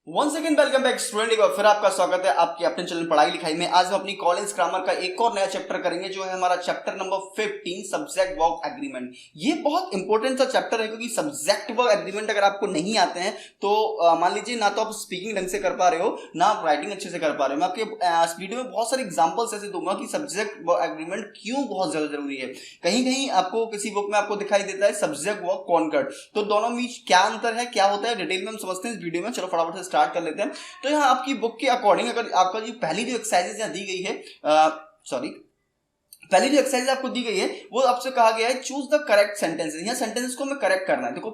Once again welcome back student. एक बार फिर आपका स्वागत है आपके अपने चैनल पढ़ाई लिखाई में। आज हम अपनी कॉलेज ग्रामर का एक और नया चैप्टर करेंगे जो है हमारा chapter number 15 subject verb agreement. ये बहुत इंपॉर्टेंट सा चैप्टर है क्योंकि सब्जेक्ट वर्ब एग्रीमेंट अगर आपको नहीं आते हैं तो मान लीजिए ना तो आप स्पीकिंग ढंग से कर पा रहे हो ना आप राइटिंग अच्छे से कर पा रहे हो। मैं आपके इस वीडियो में बहुत सारे एग्जाम्पल्स ऐसे दूंगा कि सब्जेक्ट वर्ब एग्रीमेंट क्यों बहुत ज्यादा जरूरी है। कहीं कहीं आपको किसी बुक में आपको दिखाई देता है सब्जेक्ट वर्ब कॉन्कर्ड, तो दोनों बीच क्या अंतर है, क्या होता है, डिटेल में हम समझते हैं इस वीडियो में। चलो फटाफट से स्टार्ट कर लेते हैं। तो यहाँ आपकी बुक के अकॉर्डिंग अगर आपका जो पहली जो एक्सरसाइजेज यहाँ दी गई है, पहली जो एक्सरसाइज आपको दी गई है वो आपसे कहा गया है चूज द करेक्ट सेंटेंसेस। यहाँ सेंटेंसेस को हमें करेक्ट करना है। देखो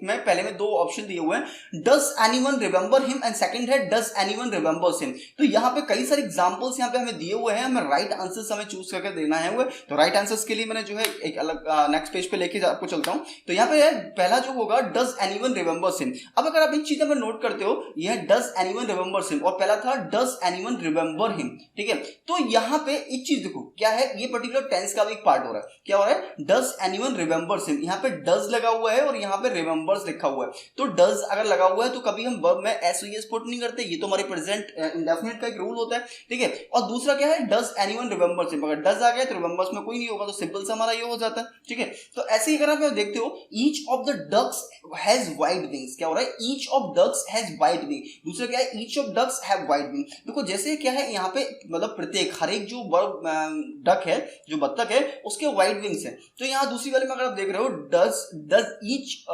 मैं पहले में दो ऑप्शन दिए हुए हैं, does anyone remember him and second है डज एनीवन रिमेंबर्स हिम। तो यहाँ पे कई सारे एग्जांपल्स यहाँ पे हमें दिए हुए हैं, हमें राइट आंसर्स हमें चूज करके देना है हुए। तो राइट आंसर्स के लिए मैंने जो है एक अलग नेक्स्ट पेज पे लेके आपको चलता हूँ। तो यहाँ पे है पहला जो होगा डज एनीवन रिमेंबर्स हिम। अब अगर आप एक चीज में नोट करते हो, यह डज एनीवन रिमेंबर्स हिम और पहला था डज एनीवन रिमेंबर हिम। ठीक है, तो यहाँ पे एक चीज देखो क्या है, ये पर्टिकुलर टेंस का भी पार्ट हो रहा है। क्या हो रहा है, डज एनीवन रिमेंबर्स हिम। यहाँ पे डज लगा हुआ है और यहाँ पे रिमेंबर्स लिखा हुआ है। तो डज अगर लगा हुआ है तो कभी हम वर्ब में एस ओ एस पुट नहीं करते, ये तो हमारे प्रेजेंट इंडेफिनिट का एक रूल होता है। ठीक है, और दूसरा क्या है, डज एनीवन रिमेंबर्स हिम। अगर डज आ गया तो रिमेंबर्स में कोई नहीं होगा, तो सिंपल सा हमारा ये हो जाता है। ठीक है, तो ऐसे ही अगर आप देखते हो each of the ducks has white wings. क्या हो रहा है, each of ducks has white wing. दूसरा क्या है, each of ducks have white wing. देखो जैसे क्या है यहाँ पे मतलब प्रत्येक हर एक जो वर्ब डक है, जो बत्तख है, उसके व्हाइट विंग्स है। तो यहाँ दूसरी वाले में अगर आप देख रहे हो does each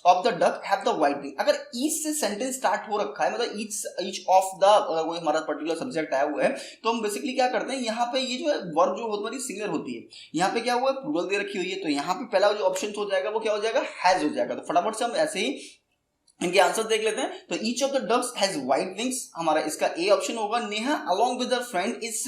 of the duck have the white wing. अगर ईच से सेंटेंस स्टार्ट हो रखा है, मतलब ईच ऑफ द अगर कोई हमारा पर्टिकुलर सब्जेक्ट आया हुआ है, तो हम बेसिकली क्या करते हैं, यहाँ पे ये जो है वर्ब जो हमारी सिंगुलर होती है, यहाँ पे क्या हुआ है प्लूरल दे रखी हुई है। तो यहाँ पे पहला जो ऑप्शन हो जाएगा वो क्या हो जाएगा, हैज हो जाएगा। तो फटाफट से हम ऐसे ही इनके आंसर देख लेते हैं। तो each of the ducks has white wings, हमारा इसका ए ऑप्शन होगा। Neha along with her friend is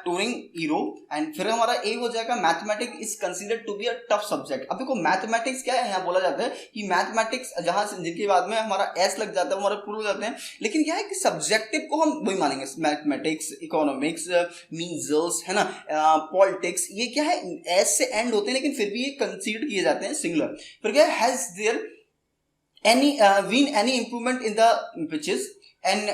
touring Europe. And फिर हमारा ए हो जाएगा mathematics is considered to be a tough subject. अब देखो मैथमेटिक्स क्या है, यहाँ बोला जाता है कि मैथमेटिक्स जहां से जिनके बाद में हमारा एस लग जाता है हमारे प्रूव हो जाते हैं, लेकिन क्या है कि सब्जेक्टिव को हम वही मानेंगे। मैथमेटिक्स, इकोनॉमिक्स, मीजल्स है ना, पॉलिटिक्स, ये क्या है एस से एंड होते हैं लेकिन फिर भी ये कंसीडर किए जाते हैं सिंगुलर। फिर क्या है, has their any improvement in the pitches and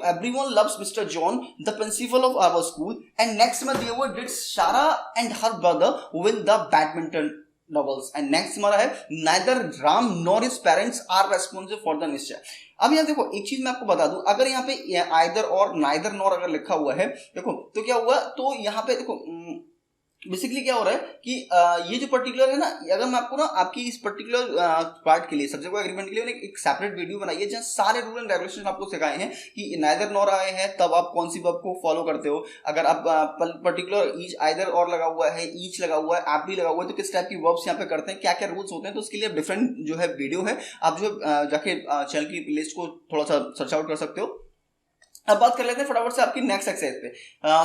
everyone loves Mr. John, the principal of our school. And next month they were did Shara and her brother win the badminton doubles. And next हमारा है neither Ram nor his parents are responsible for the निश्चय। अब यहाँ देखो एक चीज मैं आपको बता दूं, अगर यहाँ पे either और neither nor अगर लिखा हुआ है, देखो तो क्या हुआ, तो यहाँ पे देखो बेसिकली क्या हो रहा है कि ये जो पर्टिकुलर है ना, अगर मैं आपको ना आपकी इस पर्टिकुलर पार्ट के लिए सब्जेक्ट एग्रीमेंट के लिए एक सेपरेट वीडियो बनाई है जहाँ सारे रूल एंड रेगुलेशन आपको सिखाए हैं कि नाइदर नॉर आए हैं तब आप कौन सी वर्ब को फॉलो करते हो। अगर आप पर्टिकुलर ईच आइदर और लगा हुआ है, ईच लगा हुआ है, आप भी लगा हुआ है, तो किस टाइप की वर्ब्स यहाँ पे करते हैं, क्या क्या रूल्स होते हैं, तो उसके लिए डिफरेंट जो है वीडियो है, आप जो जाके चैनल की लिस्ट को थोड़ा सा सर्च आउट कर सकते हो। अब बात कर लेते हैं फटाफट से आपकी नेक्स्ट एक्सरसाइज पे।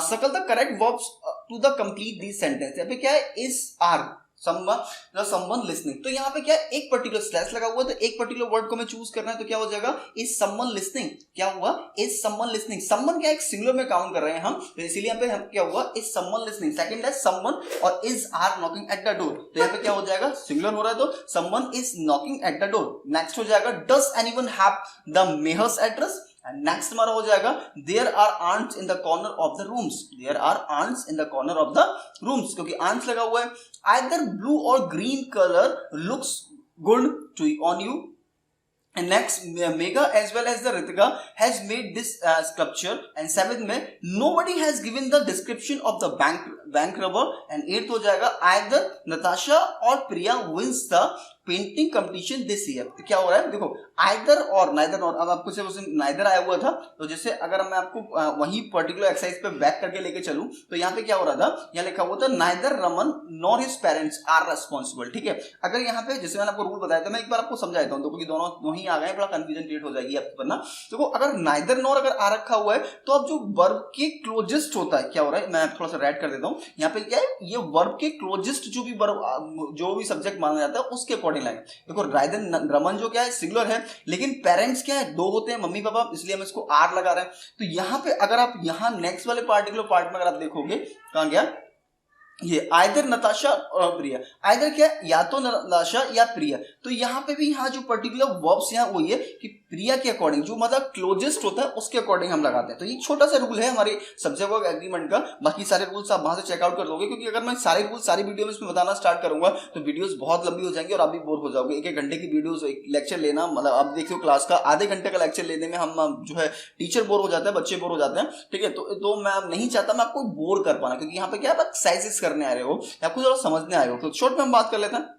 Circle the correct verbs to the complete this sentence. यहाँ पे क्या है, इज आर समवन लिसनिंग। तो यहाँ पे क्या है, एक पर्टिकुलर स्लैश लगा हुआ है, तो एक पर्टिकुलर वर्ड को हमें चूज करना है। तो क्या हो जाएगा, इज समवन लिसनिंग। क्या हुआ, इज समवन लिसनिंग। समवन क्या एक सिंगुलर में काउंट कर रहे हैं हम, तो इसीलिए यहाँ पे हम क्या हुआ, इज समवन लिसनिंग। सेकंड है समवन और is are knocking at the door. तो यहाँ पे क्या हो जाएगा, सिंगुलर हो रहा है तो someone is knocking at the door. Next हो जाएगा does anyone have the mayor's address. Next हमारा हो जाएगा there are ants in the corner of the rooms. There are ants in the corner of the rooms, क्योंकि ants लगा हुआ है। Either blue और green colour looks good to on you. And next, Megha as well as the Ritika has made this sculpture. And seventh में nobody has given the description of the bank robber. And eighth हो जाएगा either Natasha और Priya wins the painting competition this year. तो क्या हो रहा है, देखो आइदर और नाइदर नॉर। अब आपको सिर्फ नाइदर आया हुआ था, तो जैसे अगर मैं आपको वही पर्टिकुलर एक्सरसाइज पे बैक करके लेके चलूं, तो यहाँ पे क्या हो रहा था, यहाँ लिखा हुआ था neither Raman nor his parents are responsible. ठीक है, अगर यहाँ पे जैसे मैंने आपको रूल बताया था, मैं एक बार आपको समझा देता हूँ, क्योंकि दोनों ही आ गए, बड़ा कंफ्यूजन क्रिएट हो जाएगी आपके वरना। देखो अगर नाइदर नॉर अगर आ रखा हुआ है, तो अब जो वर्ब के क्लोजेस्ट होता है, क्या हो रहा है, मैं थोड़ा सा रेड कर देता हूँ। यहाँ पे क्या है, ये वर्ब के क्लोजेस्ट जो भी वर्ब जो भी सब्जेक्ट माना जाता है उसके अकॉर्डिंग लाइन। देखो राइदर रमन जो क्या है सिंगुलर है, लेकिन पेरेंट्स क्या है, दो होते हैं, मम्मी पापा, इसलिए हम इसको आर लगा रहे हैं। तो यहाँ पे अगर आप यहाँ नेक्स्ट वाले पार्टिकुलर पार्ट में अगर आप देखोगे, कहाँ गया ये आइदर नताशा और प्रिया। आइदर क्या, या तो नताशा या प्रिया। तो यहाँ पे भी यहाँ जो पर्टिकुलर वर्ब्स यहाँ वही है कि प्रिया के अकॉर्डिंग, जो मतलब क्लोजेस्ट होता है उसके अकॉर्डिंग हम लगाते हैं। तो ये छोटा सा रूल है हमारे सब्जेक्ट वर्क एग्रीमेंट का। बाकी सारे रूल्स आप वहां से चेकआउट कर लोगे, क्योंकि अगर मैं सारे रूल्स सारी वीडियो में इसमें बताना स्टार्ट करूंगा तो वीडियोस बहुत लंबी हो जाएंगी और आप भी बोर हो जाओगे। एक घंटे की वीडियोस एक लेक्चर लेना, मतलब आप देखिए क्लास का आधे घंटे का लेक्चर लेने में हम जो है टीचर बोर हो जाता है, बच्चे बोर हो जाते हैं, ठीक है। तो मैं नहीं चाहता मैं आपको बोर कर पाना, क्योंकि यहाँ पे क्या आप एक्सरसाइजेस करने आ रहे हो, आपको थोड़ा समझने आए हो। तो शॉर्ट में हम बात कर लेते हैं।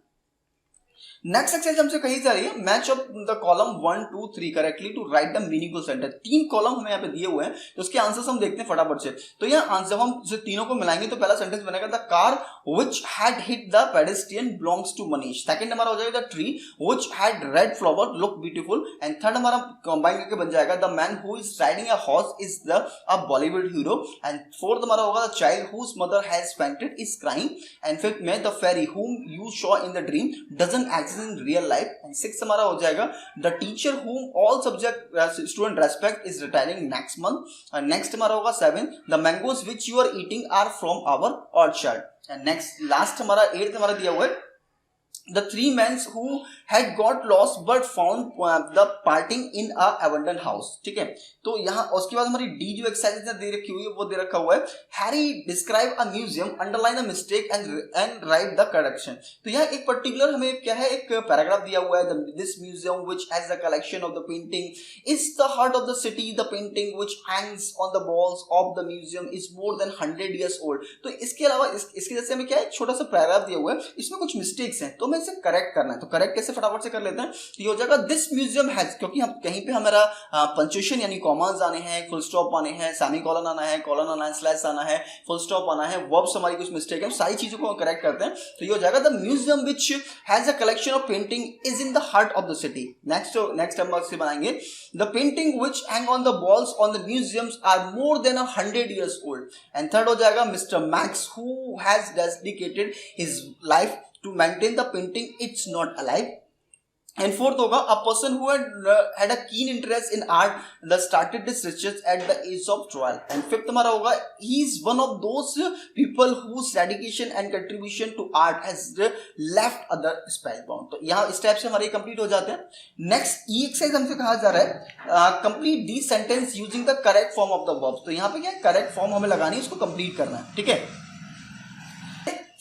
नेक्स्ट एक्सरसाइज हमसे कही जा रही है, match of the column 1 2 3 correctly to write the meaningful sentence. 3 column हमें यहाँ पे दिए हुए हैं, तो उसके आंसर्स हम देखते हैं फटाफट से। तो यहाँ आंसर जब हम तीनों को मिलाएंगे तो पहला सेंटेंस बनेगा the car which had hit the pedestrian belongs to Manish. Second हमारा हो जाएगा the tree which had red flower look beautiful. And third हमारा कंबाइन करके बन जाएगा the man who is riding a horse is the a Bollywood hero. And fourth हमारा होगा the child whose mother has fainted is crying. And fifth में the fairy whom you saw in the dream doesn't exist in real life। And six हमारा हो जाएगा the teacher whom all subject student respect is retiring next month। and next हमारा होगा 7 the mangoes which you are eating are from our orchard। and next last हमारा 8 हमारा दिया हुआ है the three men who had got lost but found the parting in a abandoned house। ठीक है, तो यहाँ उसके बाद हमारी डी जो एक्सरसाइज दे रखी हुई है वो दे रखा हुआ है Harry describe a museum underline a mistake and right the correction. तो यहाँ एक पर्टिकुलर हमें क्या है एक पैराग्राफ दिया हुआ है this museum which has the collection of the painting is the heart of the city the painting which Hanks on the walls of the museum is more than 100 years old। तो इसके अलावा इसके जैसे हमें क्या है एक छोटा सा पैराग्राफ दिया हुआ है, इसमें कुछ मिस्टेक्स हैं तो हमें इसे करेक्ट करना है। तो करेक्ट कैसे फटाफट से कर लेते हैं। ये हो जाएगा दिस म्यूजियम हैज, क्योंकि हम कहीं पे हमारा पंक्चुएशन यानी कॉमास आने हैं, फुल स्टॉप आने हैं, सेमी कॉलन आना है, कॉलन आना है, स्लैश आना है, फुल स्टॉप आना है, वर्ब्स हमारी कुछ मिस्टेक है, सारी चीजों को करेक्ट करते हैं। तो ये हो जाएगा the museum which has a collection of painting is in the heart of the city. Next हम से बनाएंगे the painting which hang on the walls on the museums are more than 100 years old। And third हो जाएगा mister Max who has dedicated his life to maintain the painting it's not alive। and fourth होगा a person who had a keen interest in art that started this research at the age of 12। and fifth हमारा होगा he is one of those people whose dedication and contribution to art has left other spellbound। तो यहाँ इस type से हमारे complete हो जाते हैं। नेक्स्ट ई एक्सरसाइज हमसे कहा जा रहा है complete the sentence using the correct form of the verb. तो यहाँ पे क्या करेक्ट फॉर्म हमें लगानी है, उसको कंप्लीट करना है, ठीक है।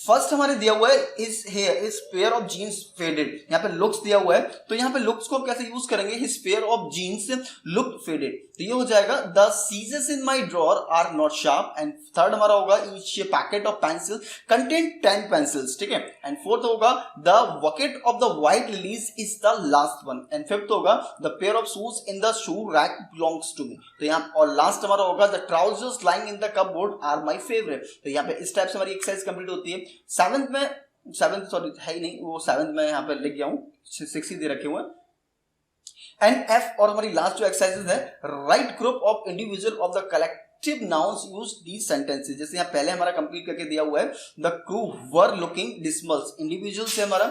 फर्स्ट हमारे दिया हुआ है is here is pair of jeans faded. यहाँ पे लुक्स दिया हुआ है, तो यहाँ पे लुक्स को हम कैसे यूज करेंगे, his pair of jeans look faded. तो ये हो जाएगा the scissors in my drawer are not sharp. And third हमारा होगा each packet of pencil contain 10 pencils, ठीक है। एंड फोर्थ होगा the bucket of the white lilies is the last one. And fifth होगा the pair of shoes in the shoe rack belongs to me. तो यहाँ और last हमारा होगा the trousers lying in the cupboard are my favourite. तो यहाँ पे इस टाइप से हमारी एक्सरसाइज कंप्लीट होती है। सेवेंथ सॉरी है ही नहीं, वो सेवेंथ में यहाँ पे लिख गया हूँ, 6 ही दे रखे हुए हैं। एंड एफ और हमारी लास्ट जो एक्सरसाइजेज है write group of individual of the collective nouns use these sentences. जैसे यहाँ पहले हमारा कंप्लीट करके दिया हुआ है the crew were looking dismals, individual से हमारा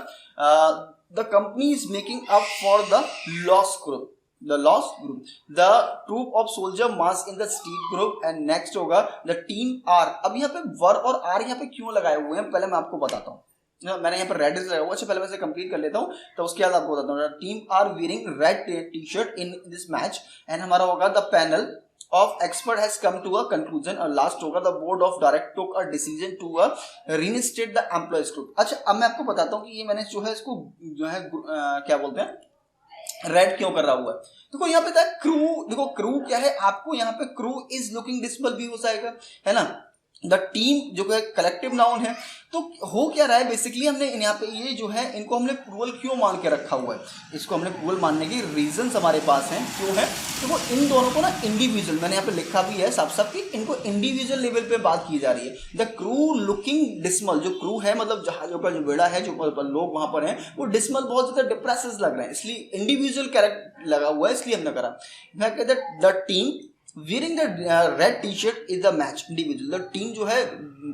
the company is making up for the loss group the lost group, the troop of soldier mass in the street group। and next होगा the team are। अब यहाँ पे वर और are यहाँ पे क्यों लगाए हुए हैं पहले मैं आपको बताता हूँ। मैंने यहाँ पर रेड लगाया हुआ है, पहले मैं इसे कंप्लीट कर लेता हूँ तो उसके बाद आपको बताता हूँ। Team are wearing red T shirt in this match. And हमारा होगा the panel of expert has come to a conclusion। और लास्ट होगा the board of director took a decision to reinstate the employees group। अच्छा अब मैं आपको बताता हूँ कि ये मैंने जो है इसको जो है क्या बोलते हैं रेड क्यों कर रहा हुआ है। देखो यहाँ पे था क्रू, देखो क्रू क्या है, आपको यहाँ पे क्रू इज लुकिंग डिसबल भी हो जाएगा, है ना। द टीम जो है कलेक्टिव नाउन है, तो हो क्या रहा है बेसिकली हमने यहाँ पे ये जो है इनको हमने प्रूवल क्यों मान के रखा हुआ है, इसको हमने प्रूवल मानने की रीजंस हमारे पास हैं क्यों है। तो वो इन दोनों को ना इंडिविजुअल, मैंने यहाँ पे लिखा भी है साफ साफ कि इनको इंडिविजुअल लेवल पे बात की जा रही है। द क्रू लुकिंग डिसमल, जो क्रू है मतलब जहाजों का जो बेड़ा है, जो लोग वहां पर हैं वो डिसमल बहुत ज्यादा डिप्रेसेस लग रहे हैं, इसलिए इंडिविजुअल कैरेक्टर लगा हुआ है, इसलिए हमने करा। The team wearing the red T shirt is the match individual. The team जो है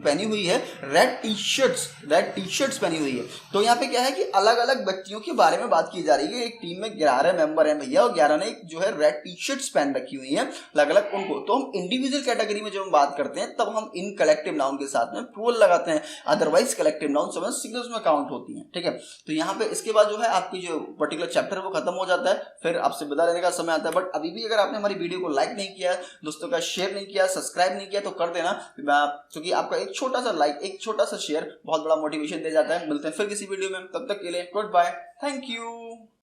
पहनी हुई है रेड टी शर्ट्स पहनी हुई है। तो यहाँ पे क्या है कि अलग अलग व्यक्तियों के बारे में बात की जा रही है। एक टीम में 11 मेंबर हैं भैया, और 11 ने जो है रेड टी शर्ट्स पहन रखी हुई हैं अलग अलग उनको। तो हम इंडिविजुअल कैटेगरी में जब हम बात करते हैं तब हम इन कलेक्टिव नाउन के साथ में प्लूरल लगाते हैं, अदरवाइज कलेक्टिव नाउन सब सिंगल्स में काउंट होती हैं, ठीक है। तो यहाँ पे इसके बाद जो है आपकी जो पर्टिकुलर चैप्टर है वो खत्म हो जाता है, फिर आपसे विदा लेने का समय आता है। बट अभी भी अगर आपने हमारी वीडियो को लाइक नहीं किया, दोस्तों का शेयर नहीं किया, सब्सक्राइब नहीं किया तो कर देना, क्योंकि आपका एक छोटा सा लाइक, एक छोटा सा शेयर बहुत बड़ा मोटिवेशन दे जाता है। मिलते हैं फिर किसी वीडियो में, तब तक के लिए गुड बाय, थैंक यू।